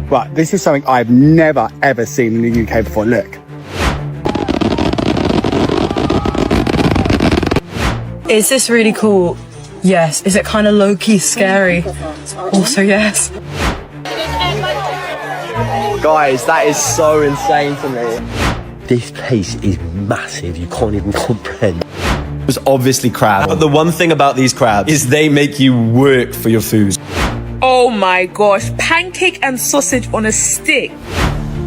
Right, this is something I've never, ever seen in the UK before. Look. Is this really cool? Yes. Is it kind of low-key scary? Also, yes. Guys, that is so insane to me. This place is massive, you can't even comprehend. It was obviously crab. But the one thing about these crabs is they make you work for your food. Oh my gosh, pancake and sausage on a stick.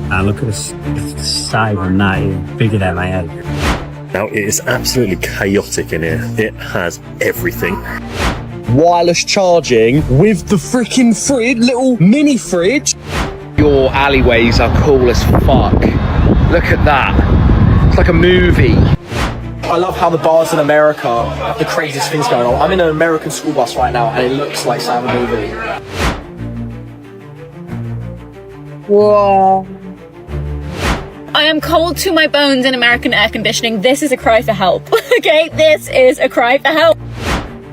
Look at the size on that, it's bigger than my head. Now, it is absolutely chaotic in here. It has everything. Wireless charging with the freaking little mini fridge. Your alleyways are cool as fuck. Look at that. It's like a movie. I love how the bars in America have the craziest things going on. I'm in an American school bus right now and it looks like some movie. Whoa. I am cold to my bones in American air conditioning. This is a cry for help. Okay, this is a cry for help.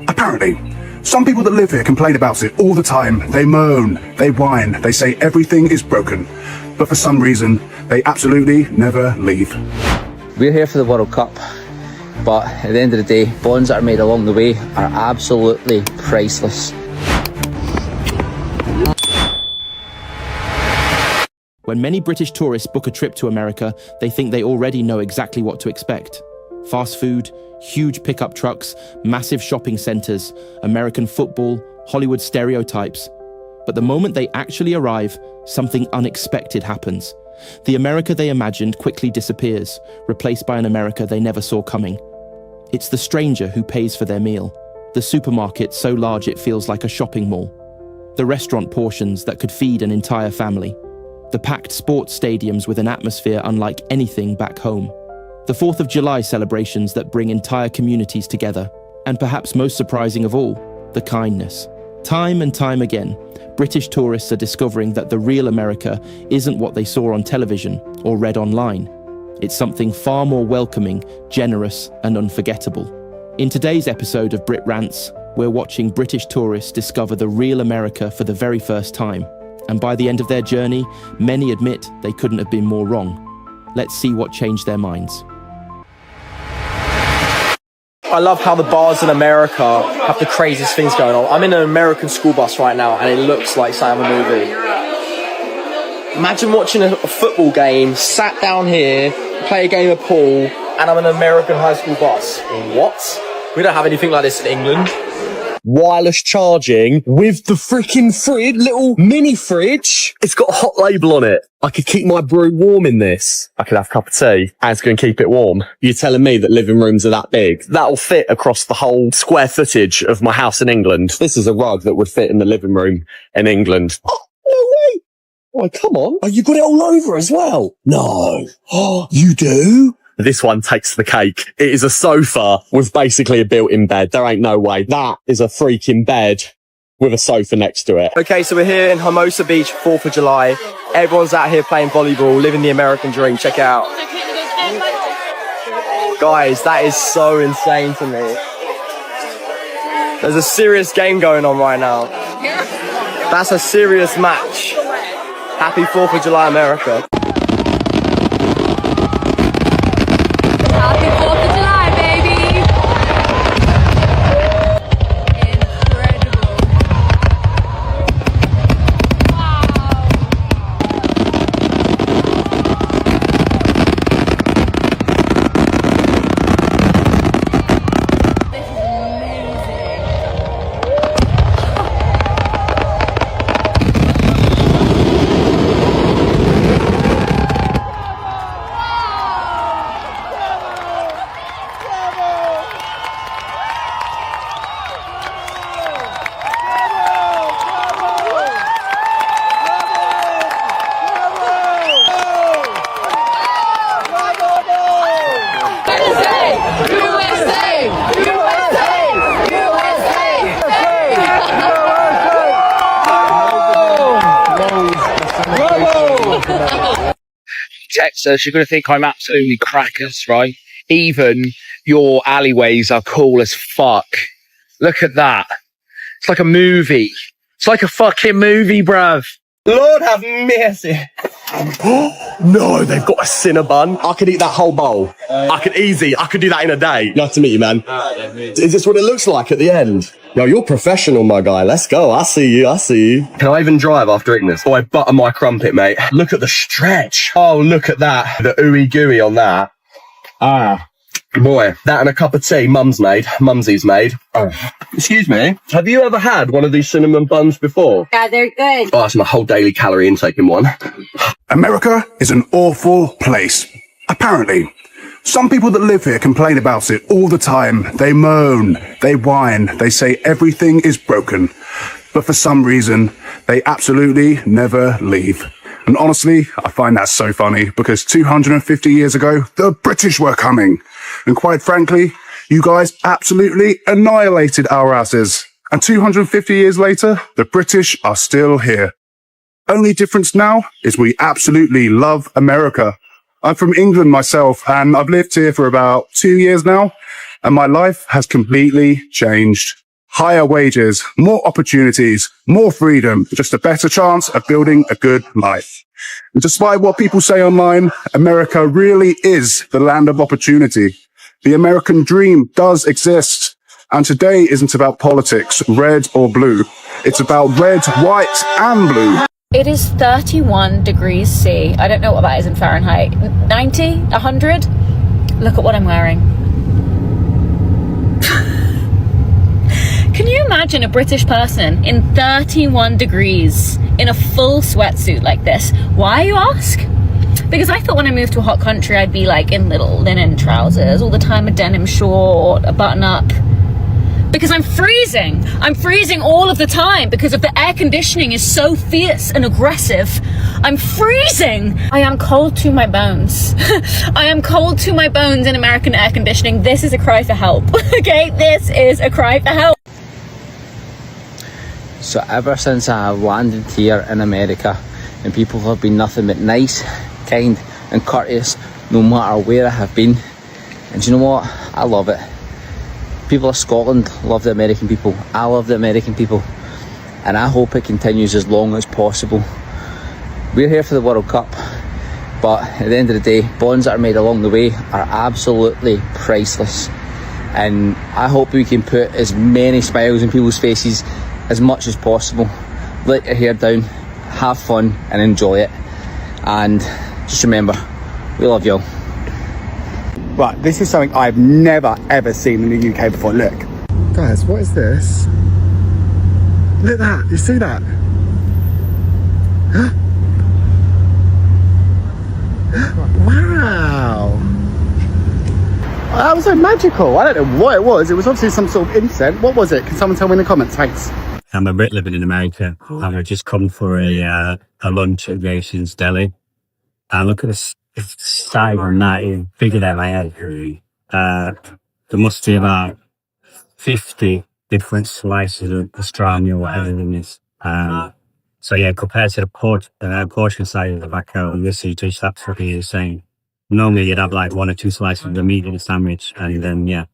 Apparently, some people that live here complain about it all the time. They moan, they whine, they say everything is broken. But for some reason, they absolutely never leave. We're here for the World Cup, but at the end of the day, bonds that are made along the way are absolutely priceless. When many British tourists book a trip to America, they think they already know exactly what to expect. Fast food, huge pickup trucks, massive shopping centres, American football, Hollywood stereotypes. But the moment they actually arrive, something unexpected happens. The America they imagined quickly disappears, replaced by an America they never saw coming. It's the stranger who pays for their meal, the supermarket so large it feels like a shopping mall, the restaurant portions that could feed an entire family, the packed sports stadiums with an atmosphere unlike anything back home, the 4th of July celebrations that bring entire communities together, and perhaps most surprising of all, the kindness. Time and time again, British tourists are discovering that the real America isn't what they saw on television or read online. It's something far more welcoming, generous, and unforgettable. In today's episode of Brit Rants, we're watching British tourists discover the real America for the very first time. And by the end of their journey, many admit they couldn't have been more wrong. Let's see what changed their minds. I love how the bars in America have the craziest things going on. I'm in an American school bus right now and it looks like some movie. Imagine watching a football game, sat down here, play a game of pool, and I'm in an American high school bus. What? We don't have anything like this in England. Wireless charging with the freaking little mini fridge. It's got a hot label on it. I could keep my brew warm in this. I could have a cup of tea and it's going to keep it warm. You're telling me that living rooms are that big? That'll fit across the whole square footage of my house in England. This is a rug that would fit in the living room in England. Oh, no way. Oh, come on. Oh, you got it all over as well? No. Oh, you do? This one takes the cake. It is a sofa with basically a built-in bed. There ain't no way. That is a freaking bed with a sofa next to it. Okay, so we're here in Hermosa Beach, 4th of July. Everyone's out here playing volleyball, living the American dream. Check it out. Guys, that is so insane to me. There's a serious game going on right now. That's a serious match. Happy 4th of July, America. Texas, you're going to think I'm absolutely crackers, right? Even your alleyways are cool as fuck. Look at that. It's like a movie. It's like a fucking movie, bruv. Lord have mercy. No, they've got a Cinnabon. I could eat that whole bowl. I could do that in a day. Nice to meet you, man. Is this what it looks like at the end? Yo, you're professional, my guy. Let's go. I see you. Can I even drive after eating this? Oh, I butter my crumpet, mate. Look at the stretch. Oh, look at that. The ooey gooey on that. Boy, that and a cup of tea Mumsy's made. Oh. Excuse me, have you ever had one of these cinnamon buns before? Yeah, they're good. Oh, that's my whole daily calorie intake in one. America is an awful place. Apparently. Some people that live here complain about it all the time. They moan, they whine, they say everything is broken. But for some reason, they absolutely never leave. And honestly, I find that so funny because 250 years ago, the British were coming. And quite frankly, you guys absolutely annihilated our asses. And 250 years later, the British are still here. Only difference now is we absolutely love America. I'm from England myself, and I've lived here for about 2 years now, and my life has completely changed. Higher wages, more opportunities, more freedom, just a better chance of building a good life. And despite what people say online, America really is the land of opportunity. The American dream does exist. And today isn't about politics, red or blue. It's about red, white, and blue. It is 31 degrees C. I don't know what that is in Fahrenheit. 90? 100? Look at what I'm wearing. Can you imagine a British person in 31 degrees in a full sweatsuit like this? Why, you ask? Because I thought when I moved to a hot country, I'd be like in little linen trousers all the time, a denim short, a button up. Because I'm freezing. I'm freezing all of the time because of the air conditioning is so fierce and aggressive. I'm freezing. I am cold to my bones. I am cold to my bones in American air conditioning. This is a cry for help. Okay, this is a cry for help. So ever since I have landed here in America, and people have been nothing but nice, kind and courteous no matter where I have been. And do you know what? I love it. People of Scotland love the American people. I love the American people. And I hope it continues as long as possible. We're here for the World Cup, but at the end of the day, bonds that are made along the way are absolutely priceless. And I hope we can put as many smiles on people's faces as much as possible. Let your hair down, have fun and enjoy it. And just remember, we love y'all. Right, this is something I've never ever seen in the UK before. Look. Guys, what is this? Look at that, you see that? Wow. That was so magical. I don't know what it was. It was obviously some sort of incense. What was it? Can someone tell me in the comments? Thanks. I'm a Brit living in America, and I've just come for a lunch at Grayson's Deli. And look at this size on that, is bigger than my head. There must be about 50 different slices of pastrami or whatever it is. So yeah, compared to the portion size of the back out, this is just absolutely insane. Normally you'd have like 1 or 2 slices of the meat in a sandwich, and then yeah.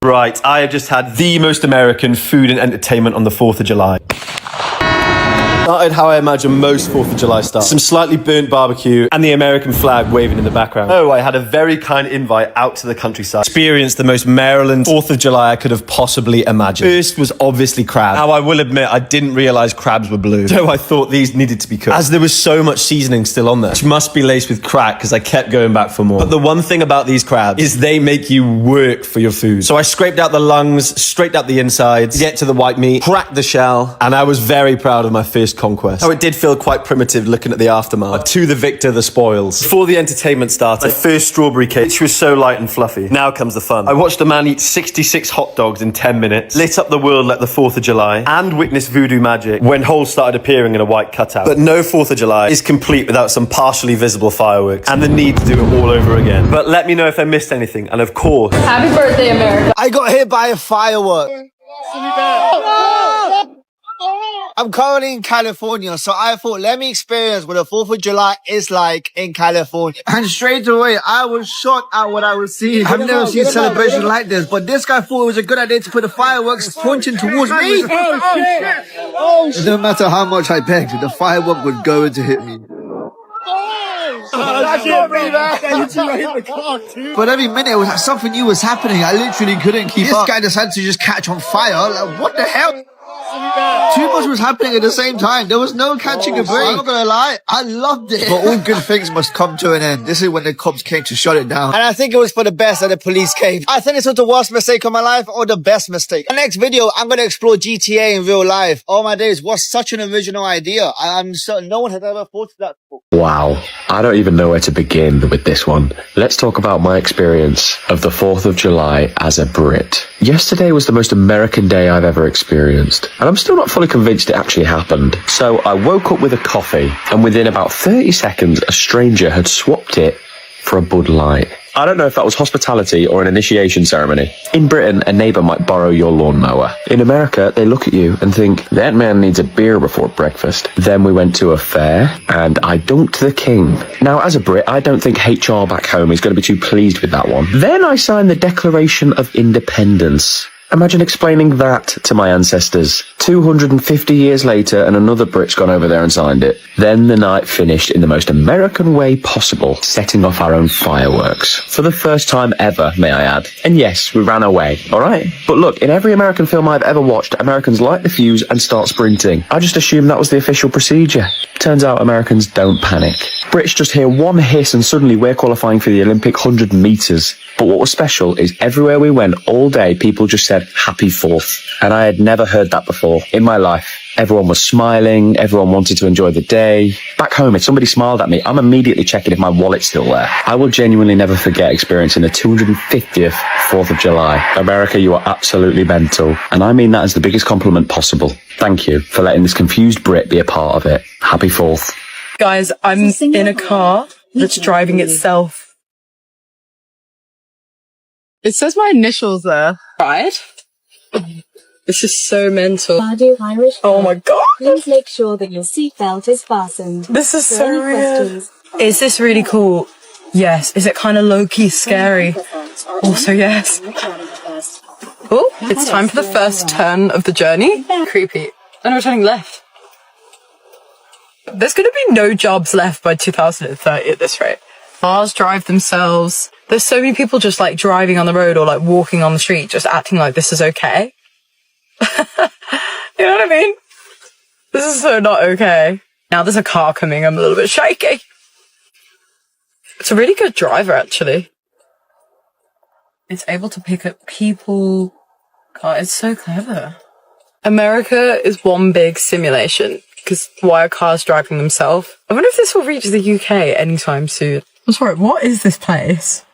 Right, I have just had the most American food and entertainment on the 4th of July. Started how I imagine most 4th of July starts. Some slightly burnt barbecue and the American flag waving in the background. Oh, I had a very kind invite out to the countryside. Experienced the most Maryland 4th of July I could have possibly imagined. First was obviously crab. Now I will admit I didn't realise crabs were blue, so I thought these needed to be cooked, as there was so much seasoning still on there, which must be laced with crack because I kept going back for more. But the one thing about these crabs is they make you work for your food. So I scraped out the lungs, scraped out the insides, get to the white meat, cracked the shell, and I was very proud of my first conquest. Oh, it did feel quite primitive looking at the aftermath. But to the victor, the spoils. Before the entertainment started, my first strawberry cake, which was so light and fluffy. Now comes the fun. I watched a man eat 66 hot dogs in 10 minutes, lit up the world like the 4th of July, and witnessed voodoo magic when holes started appearing in a white cutout. But no 4th of July is complete without some partially visible fireworks, and the need to do it all over again. But let me know if I missed anything, and of course... Happy birthday, America. I got hit by a firework. I'm currently in California, so I thought, let me experience what the 4th of July is like in California. And straight away, I was shocked at what I was seeing. I've never seen a celebration like this, but this guy thought it was a good idea to put the fireworks pointing towards me. Oh, shit. No matter how much I begged, the firework would go to hit me. But every minute it was like something new was happening. I literally couldn't keep up. This guy decided to just catch on fire. Like, what the hell? Too much was happening at the same time. There was no catching a break. I'm not gonna lie, I loved it. But all good things must come to an end. This is when the cops came to shut it down. And I think it was for the best that the police came. I think this was the worst mistake of my life or the best mistake. In the next video, I'm gonna explore GTA in real life. Oh my days, what such an original idea. I'm certain no one had ever thought of that before. Wow, I don't even know where to begin with this one. Let's talk about my experience of the 4th of July as a Brit. Yesterday was the most American day I've ever experienced, and I'm still not fully convinced it actually happened. So I woke up with a coffee, and within about 30 seconds, a stranger had swapped it for a Bud Light. I don't know if that was hospitality or an initiation ceremony. In Britain, a neighbour might borrow your lawnmower. In America, they look at you and think, that man needs a beer before breakfast. Then we went to a fair, and I dunked the king. Now, as a Brit, I don't think HR back home is going to be too pleased with that one. Then I signed the Declaration of Independence. Imagine explaining that to my ancestors. 250 years later, and another Brit's gone over there and signed it. Then the night finished in the most American way possible, setting off our own fireworks. For the first time ever, may I add. And yes, we ran away, alright? But look, in every American film I've ever watched, Americans light the fuse and start sprinting. I just assumed that was the official procedure. Turns out Americans don't panic. Brits just hear one hiss and suddenly we're qualifying for the Olympic 100 metres. But what was special is everywhere we went all day, people just said, Happy 4th. And I had never heard that before in my life. Everyone was smiling. Everyone wanted to enjoy the day. Back home, if somebody smiled at me, I'm immediately checking if my wallet's still there. I will genuinely never forget experiencing the 250th 4th of July. America, you are absolutely mental. And I mean that as the biggest compliment possible. Thank you for letting this confused Brit be a part of it. Happy 4th. Guys, I'm in a car that's driving itself. It says my initials there. Right? This is so mental. Oh my god. Please make sure that your seatbelt is fastened. This is so real. Is this really cool? Yes. Is it kind of low-key scary? Also, yes. Oh, it's time for the first turn of the journey. Creepy. And we're turning left. There's going to be no jobs left by 2030 at this rate. Cars drive themselves. There's so many people just like driving on the road or like walking on the street, just acting like this is okay. You know what I mean? This is so not okay. Now there's a car coming. I'm a little bit shaky. It's a really good driver, actually. It's able to pick up people. God, it's so clever. America is one big simulation. Because why are cars driving themselves? I wonder if this will reach the UK anytime soon. I'm sorry, what is this place?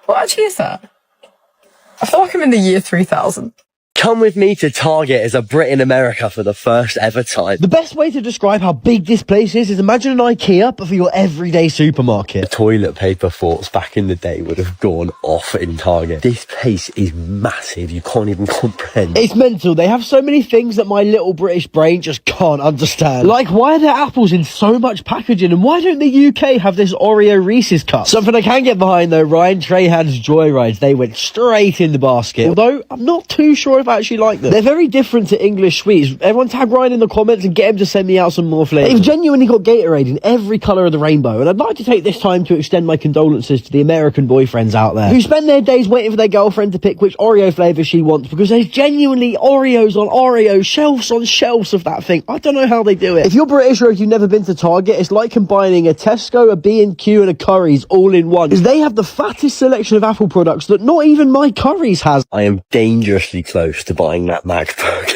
What actually is that? I feel like I'm in the year 3000. Come with me to Target as a Brit in America for the first ever time. The best way to describe how big this place is imagine an IKEA, but for your everyday supermarket. The toilet paper forks back in the day would have gone off in Target. This place is massive. You can't even comprehend. It's mental. They have so many things that my little British brain just can't understand. Like, why are there apples in so much packaging? And why don't the UK have this Oreo Reese's cup? Something I can get behind, though, Ryan Trahan's Joyrides. They went straight in the basket. Although, I'm not too sure if I actually like them. They're very different to English sweets. Everyone tag Ryan in the comments and get him to send me out some more flavours. They've genuinely got Gatorade in every colour of the rainbow, and I'd like to take this time to extend my condolences to the American boyfriends out there who spend their days waiting for their girlfriend to pick which Oreo flavour she wants, because there's genuinely Oreos on Oreos, shelves on shelves of that thing. I don't know how they do it. If you're British or if you've never been to Target, it's like combining a Tesco, a B&Q and a Curry's all in one, because they have the fattest selection of Apple products that not even my Curry's has. I am dangerously close to buying that MacBook.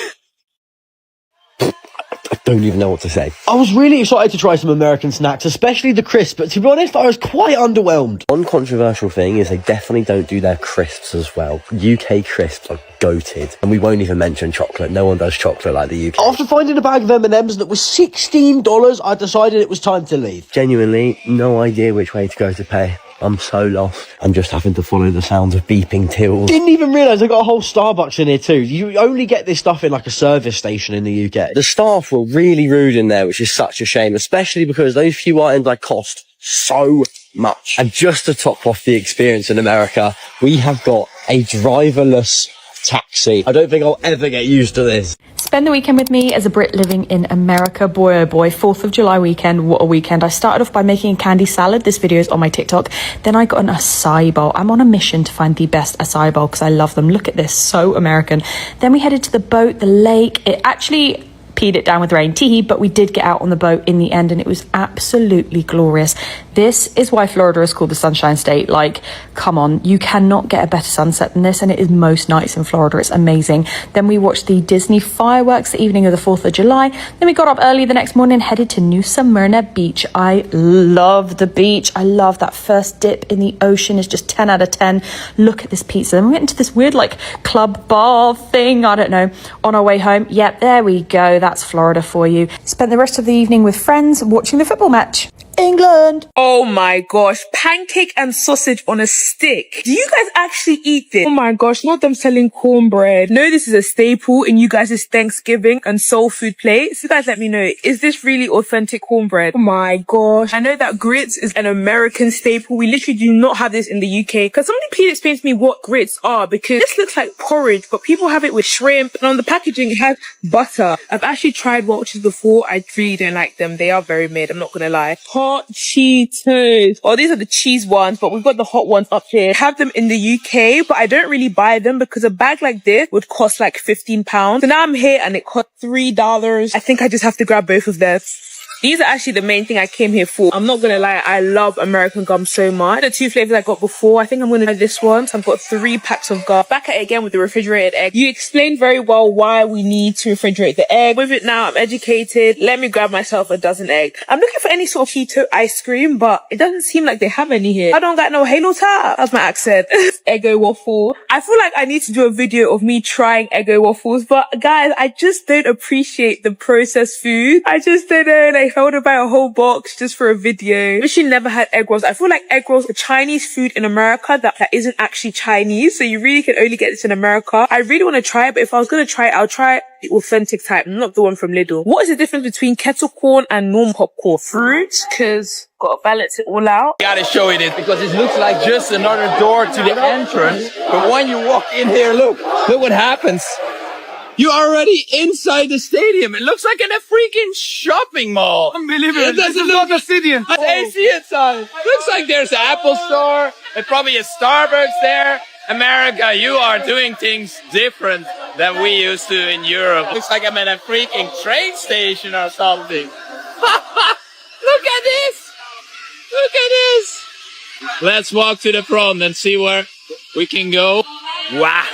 I don't even know what to say. I was really excited to try some American snacks, especially the crisps, but to be honest, I was quite underwhelmed. One controversial thing is they definitely don't do their crisps as well. UK crisps are goated. And we won't even mention chocolate. No one does chocolate like the UK. After finding a bag of M&Ms that was $16, I decided it was time to leave. Genuinely, no idea which way to go to pay. I'm so lost. I'm just having to follow the sounds of beeping tills. Didn't even realise I got a whole Starbucks in here too. You only get this stuff in like a service station in the UK. The staff were really rude in there, which is such a shame, especially because those few items cost so much. And just to top off the experience in America, we have got a driverless taxi. I don't think I'll ever get used to this. Spend the weekend with me as a Brit living in America. Boy, oh boy, 4th of July weekend. What a weekend. I started off by making a candy salad. This video is on my TikTok. Then I got an acai bowl. I'm on a mission to find the best acai bowl because I love them. Look at this, so American. Then we headed to the boat, the lake. It actually peed it down with rain, teehee, but we did get out on the boat in the end and it was absolutely glorious. This is why Florida is called the Sunshine State. Like, come on, you cannot get a better sunset than this, and it is most nights in Florida. It's amazing. Then we watched the Disney fireworks the evening of the 4th of July. Then we got up early the next morning, headed to New Smyrna Beach. I love the beach. I love that first dip in the ocean. It's just 10 out of 10. Look at this pizza. Then we went into this weird club bar thing, I don't know, on our way home. Yep, there we go. That's Florida for you. Spent the rest of the evening with friends watching the football match. England. Oh my gosh, pancake and sausage on a stick. Do you guys actually eat this? Oh my gosh, not them selling cornbread. No, this is a staple in you guys' Thanksgiving and soul food plates. You guys let me know, is this really authentic cornbread? Oh my gosh. I know that grits is an American staple. We literally do not have this in the UK. Can somebody please explain to me what grits are? Because this looks like porridge, but people have it with shrimp. And on the packaging, it has butter. I've actually tried Welch's before. I really don't like them. They are very mid, I'm not gonna lie. Hot Cheetos. Oh, these are the cheese ones, but we've got the hot ones up here. I have them in the UK, but I don't really buy them because a bag like this would cost like £15. So now I'm here and it cost $3. I think I just have to grab both of them. These are actually the main thing I came here for. I'm not gonna lie, I love American gum so much. The 2 flavors I got before, I think I'm gonna try this one. So I've got 3 packs of gum. Back at it again with the refrigerated egg. You explained very well why we need to refrigerate the egg. With it now, I'm educated. Let me grab myself a dozen eggs. I'm looking for any sort of keto ice cream, but it doesn't seem like they have any here. I don't got no Halo Top. That's my accent. Eggo waffle. I feel like I need to do a video of me trying Eggo waffles, but guys, I just don't appreciate the processed food. I just don't know, if I would buy a whole box just for a video. Wish you never had egg rolls. I feel like egg rolls are Chinese food in America that isn't actually Chinese. So you really can only get this in America. I really want to try it, but if I was going to try it, I'll try the authentic type, not the one from Lidl. What is the difference between kettle corn and normal popcorn? Fruit, because gotta balance it all out. Gotta show you this because it looks like just another door to the entrance. But when you walk in here, look what happens. You're already inside the stadium. It looks like in a freaking shopping mall. Unbelievable. It doesn't look like a stadium. It's AC inside. Looks like there's an Apple store. There's probably a Starbucks there. America, you are doing things different than we used to in Europe. Looks like I'm at a freaking train station or something. Look at this. Look at this. Let's walk to the front and see where we can go. Wow.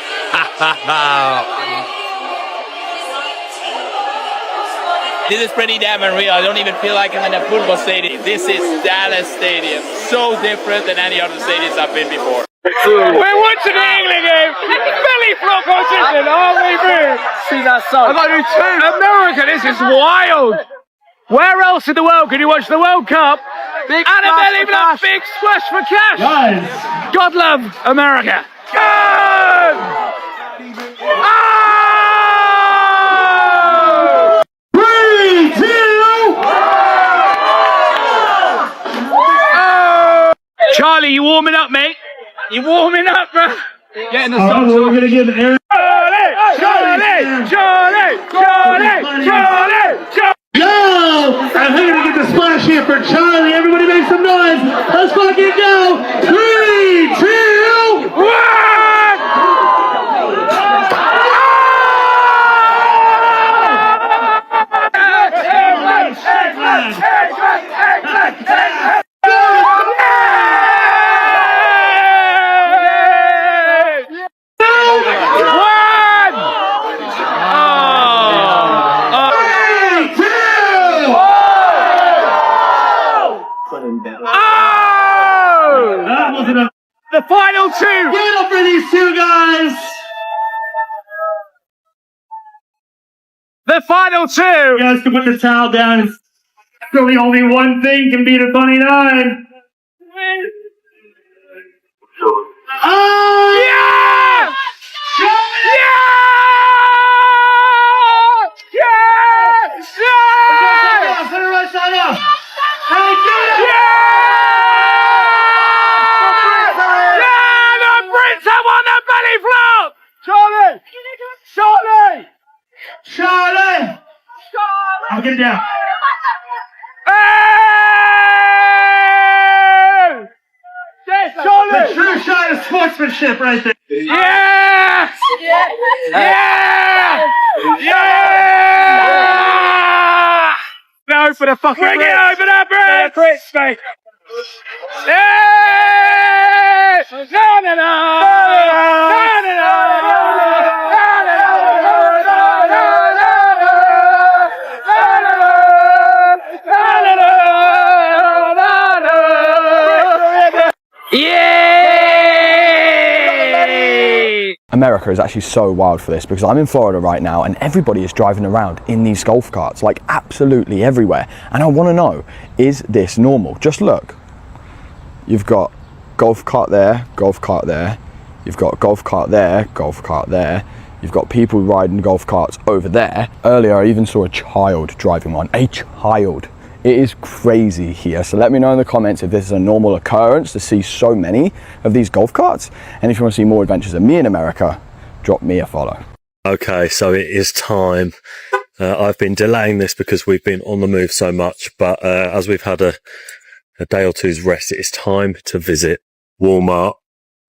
This is pretty damn unreal. I don't even feel like I'm in a football stadium. This is Dallas Stadium. So different than any other stadiums I've been before. We're watching the England game. Belly flop position all the way through. See that song? I got to do 2. America, this is wild. Where else in the world can you watch the World Cup? Big and a belly flop, big splash for cash. Guys. God love America. Good. Charlie, you warming up, mate? You warming up, bro? Getting the socks we're gonna give Aaron. Charlie! Yo! I'm here to get the splash here for Charlie. Everybody make some noise. Let's fucking go. 3, 2, 1. The final 2! Give it up for these 2 guys! The final 2! You guys can put the towel down. It's really only one thing can beat a 29. Yeah! Charlie! I'll get it down. Hey! Charlie! The true sign of sportsmanship right there. Yeah! Yeah! Yeah! Yeah! No for the fucking Bring it over there, Brits! Brits, mate! Yeah! No, no, no! No, no, no! America is actually so wild for this because I'm in Florida right now and everybody is driving around in these golf carts, like absolutely everywhere. And I want to know, is this normal? Just look. You've got golf cart there, golf cart there. You've got golf cart there, golf cart there. You've got people riding golf carts over there. Earlier, I even saw a child driving one. A child. It is crazy here. So let me know in the comments if this is a normal occurrence to see so many of these golf carts. And if you want to see more adventures of me in America, drop me a follow. Okay, so it is time. I've been delaying this because we've been on the move so much, but as we've had a day or two's rest, it is time to visit Walmart.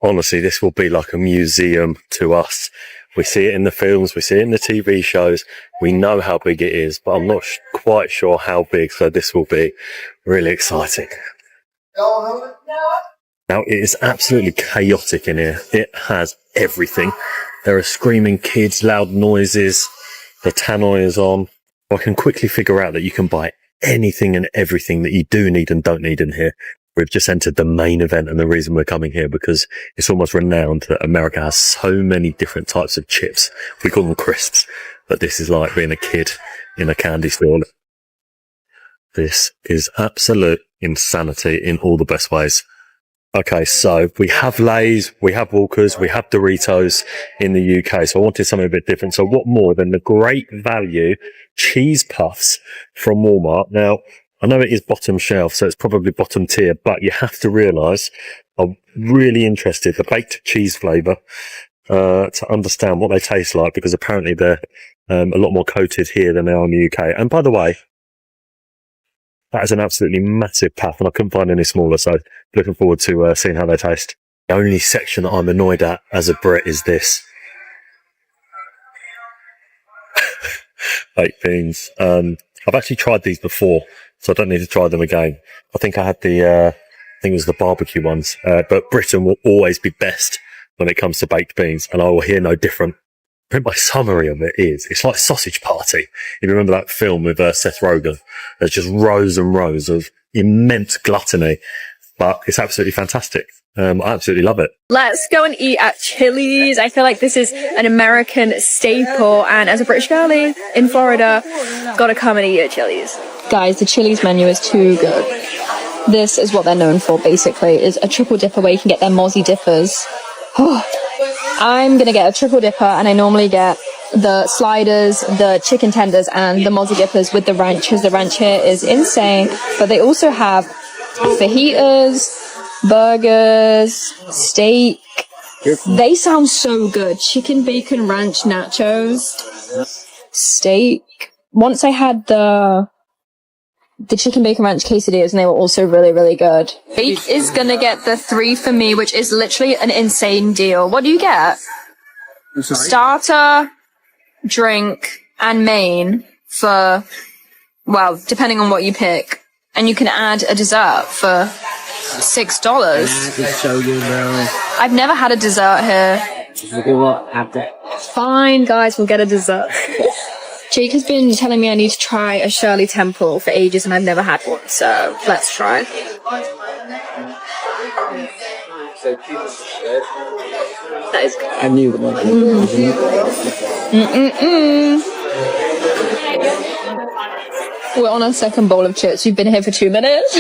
Honestly, this will be like a museum to us. We see it in the films, we see it in the TV shows, we know how big it is, but I'm not quite sure how big, so this will be really exciting. Now, it is absolutely chaotic in here. It has everything. There are screaming kids, loud noises, the tannoy is on. I can quickly figure out that you can buy anything and everything that you do need and don't need in here. We've just entered the main event, and the reason we're coming here because it's almost renowned that America has so many different types of chips. We call them crisps, but this is like being a kid in a candy store. This is absolute insanity in all the best ways. Okay, so we have Lay's, we have Walkers, we have Doritos in the UK. So I wanted something a bit different. So what more than the great value cheese puffs from Walmart? Now, I know it is bottom shelf, so it's probably bottom tier, but you have to realise I'm really interested, the baked cheese flavour, to understand what they taste like, because apparently they're a lot more coated here than they are in the UK. And by the way, that is an absolutely massive puff, and I couldn't find any smaller, so looking forward to seeing how they taste. The only section that I'm annoyed at as a Brit is this. Baked beans. I've actually tried these before, so I don't need to try them again. I think I had I think it was the barbecue ones, but Britain will always be best when it comes to baked beans, and I will hear no different. I think my summary of it is, it's like Sausage Party. If you remember that film with Seth Rogen, there's just rows and rows of immense gluttony, but it's absolutely fantastic. I absolutely love it. Let's go and eat at Chili's. I feel like this is an American staple, and as a British girlie in Florida, gotta come and eat at Chili's. Guys, the Chili's menu is too good. This is what they're known for, basically, is a triple dipper where you can get their mozzie dippers. I'm gonna get a triple dipper, and I normally get the sliders, the chicken tenders, and the mozzie dippers with the ranch, because the ranch here is insane. But they also have fajitas, burgers, steak. They sound so good. Chicken bacon ranch nachos, steak. Once I had the chicken bacon ranch quesadillas, and they were also really, really good. Faith is gonna get the 3 for me, which is literally an insane deal. What do you get? Starter, drink, and main for, well, depending on what you pick. And you can add a dessert for $6. It's so good, bro. I've never had a dessert here. Okay, well, after. Fine, guys, we'll get a dessert. Jake has been telling me I need to try a Shirley Temple for ages, and I've never had one, so let's try. That is good. I knew the We're on our second bowl of chips. We've been here for 2 minutes.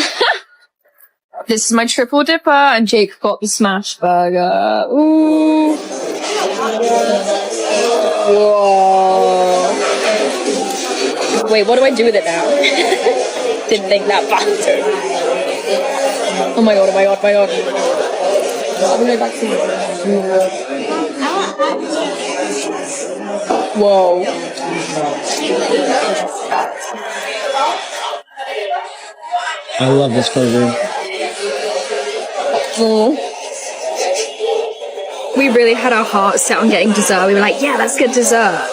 This is my triple dipper, and Jake got the smash burger. Ooh. Whoa. Wait, what do I do with it now? Didn't think that far. Oh my god, oh my god, oh my god. I'll be right back soon. Whoa. I love this burger. We really had our hearts set on getting dessert. We were like, yeah, let's get dessert.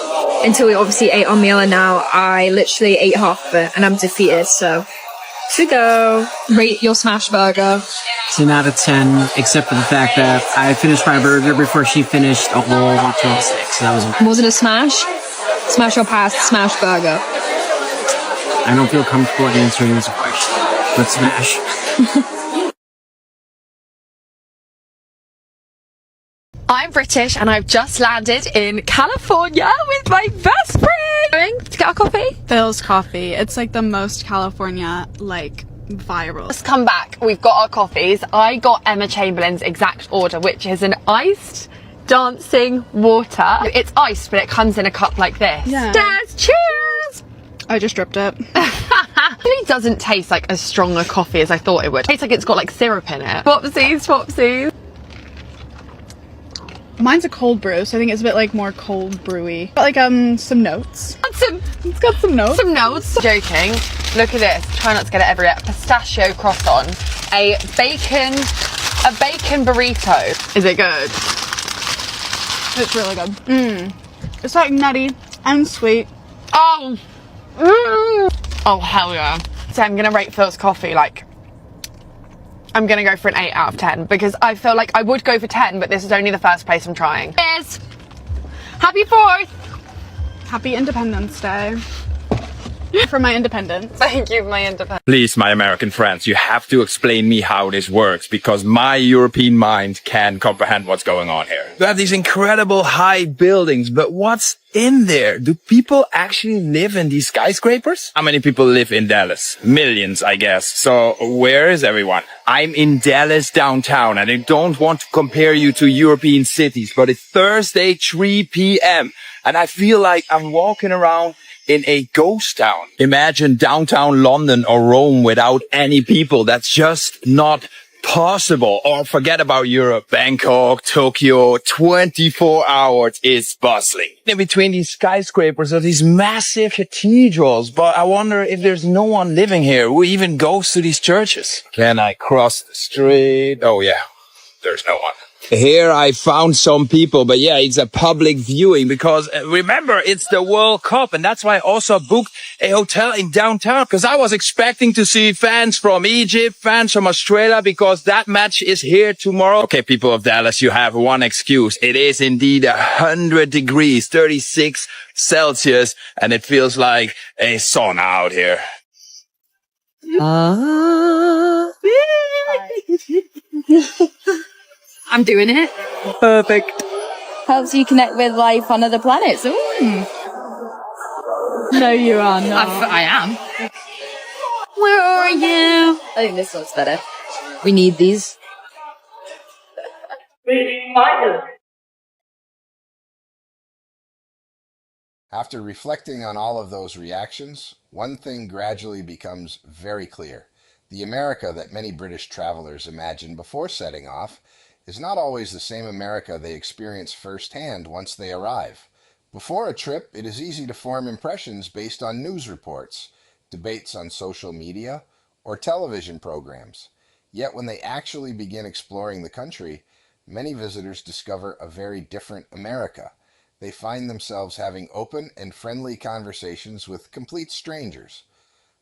Until we obviously ate our meal, and now I literally ate half of it and I'm defeated, so to go. Rate your smash burger. 10 out of 10, except for the fact that I finished my burger before she finished a whole 12-6. So that was it a smash? Smash or pass? Smash burger. I don't feel comfortable answering this question, but smash. I'm British and I've just landed in California with my best friend. Going to get our coffee? Phil's coffee. It's like the most California, like, viral. Let's come back. We've got our coffees. I got Emma Chamberlain's exact order, which is an iced dancing water. It's iced, but it comes in a cup like this. Yeah. Dance, cheers! I just dripped it. It really doesn't taste like as strong a coffee as I thought it would. It tastes like it's got like syrup in it. Swapsies, swapsies. Mine's a cold brew, so I think it's a bit like more cold brewy. Got like some notes. It's got some notes. Some notes. Joking. Look at this. Try not to get it everywhere. Pistachio croissant. A bacon burrito. Is it good? It's really good. It's like nutty and sweet. Oh. Oh hell yeah. So I'm gonna rate Phil's coffee like, I'm gonna go for an 8 out of 10 because I feel like I would go for 10, but this is only the first place I'm trying. Cheers! Happy 4th! Happy Independence Day. For my independence. Thank you for my independence. Please, my American friends, you have to explain me how this works because my European mind can't comprehend what's going on here. You have these incredible high buildings, but what's in there? Do people actually live in these skyscrapers? How many people live in Dallas? Millions, I guess. So where is everyone? I'm in Dallas downtown and I don't want to compare you to European cities, but it's Thursday, 3 p.m. and I feel like I'm walking around in a ghost town. Imagine downtown London or Rome without any people. That's just not possible. Or forget about Europe. Bangkok, Tokyo, 24 hours is bustling. In between these skyscrapers are these massive cathedrals, but I wonder if there's no one living here who even goes to these churches. Can I cross the street? Oh yeah, there's no one. Here I found some people, but yeah, it's a public viewing because remember, it's the World Cup and that's why I also booked a hotel in downtown because I was expecting to see fans from Egypt, fans from Australia because that match is here tomorrow. Okay, people of Dallas, you have one excuse. It is indeed 100 degrees, 36 Celsius, and it feels like a sauna out here. I'm doing it. Perfect. Helps you connect with life on other planets. Ooh. No, you are not. I am. Where are you? I think this one's better. We need these. After reflecting on all of those reactions, one thing gradually becomes very clear. The America that many British travelers imagine before setting off is not always the same America they experience firsthand once they arrive. Before a trip, it is easy to form impressions based on news reports, debates on social media, or television programs. Yet when they actually begin exploring the country, many visitors discover a very different America. They find themselves having open and friendly conversations with complete strangers.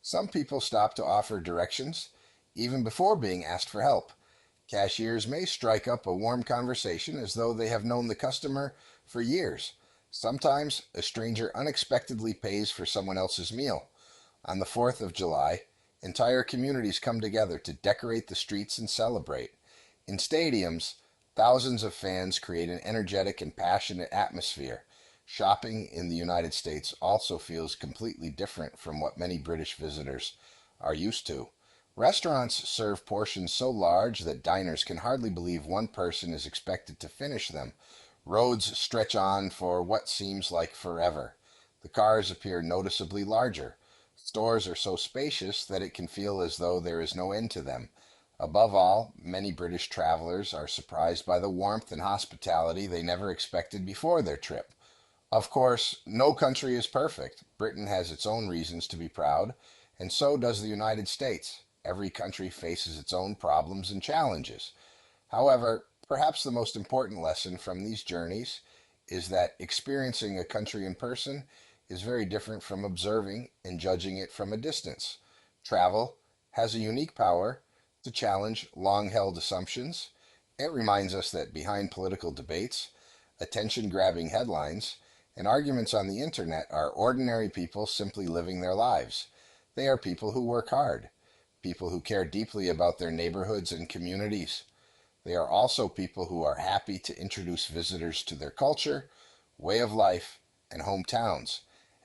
Some people stop to offer directions, even before being asked for help. Cashiers may strike up a warm conversation as though they have known the customer for years. Sometimes a stranger unexpectedly pays for someone else's meal. On the 4th of July, entire communities come together to decorate the streets and celebrate. In stadiums, thousands of fans create an energetic and passionate atmosphere. Shopping in the United States also feels completely different from what many British visitors are used to. Restaurants serve portions so large that diners can hardly believe one person is expected to finish them. Roads stretch on for what seems like forever. The cars appear noticeably larger. Stores are so spacious that it can feel as though there is no end to them. Above all, many British travelers are surprised by the warmth and hospitality they never expected before their trip. Of course, no country is perfect. Britain has its own reasons to be proud, and so does the United States. Every country faces its own problems and challenges. However, perhaps the most important lesson from these journeys is that experiencing a country in person is very different from observing and judging it from a distance. Travel has a unique power to challenge long-held assumptions. It reminds us that behind political debates, attention-grabbing headlines, and arguments on the internet are ordinary people simply living their lives. They are people who work hard, people who care deeply about their neighborhoods and communities. They are also people who are happy to introduce visitors to their culture, way of life, and hometowns.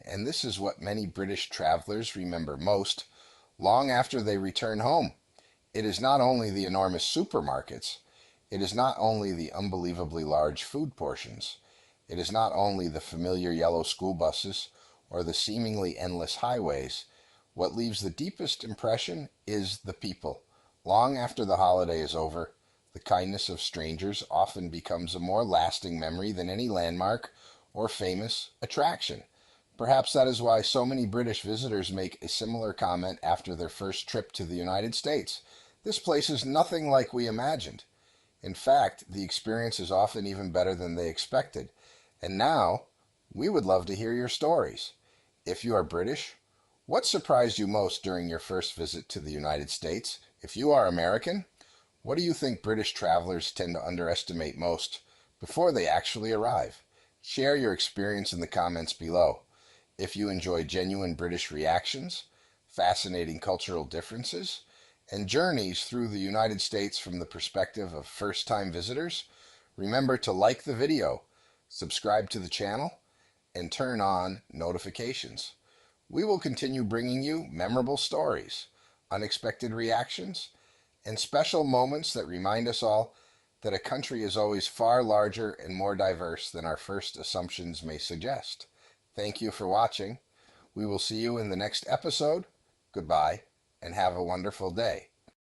And this is what many British travelers remember most long after they return home. It is not only the enormous supermarkets, it is not only the unbelievably large food portions, it is not only the familiar yellow school buses or the seemingly endless highways. What leaves the deepest impression is the people. Long after the holiday is over, the kindness of strangers often becomes a more lasting memory than any landmark or famous attraction. Perhaps that is why so many British visitors make a similar comment after their first trip to the United States. This place is nothing like we imagined. In fact, the experience is often even better than they expected. And now, we would love to hear your stories. If you are British, what surprised you most during your first visit to the United States? If you are American, what do you think British travelers tend to underestimate most before they actually arrive? Share your experience in the comments below. If you enjoy genuine British reactions, fascinating cultural differences, and journeys through the United States from the perspective of first-time visitors, remember to like the video, subscribe to the channel, and turn on notifications. We will continue bringing you memorable stories, unexpected reactions, and special moments that remind us all that a country is always far larger and more diverse than our first assumptions may suggest. Thank you for watching. We will see you in the next episode. Goodbye, and have a wonderful day.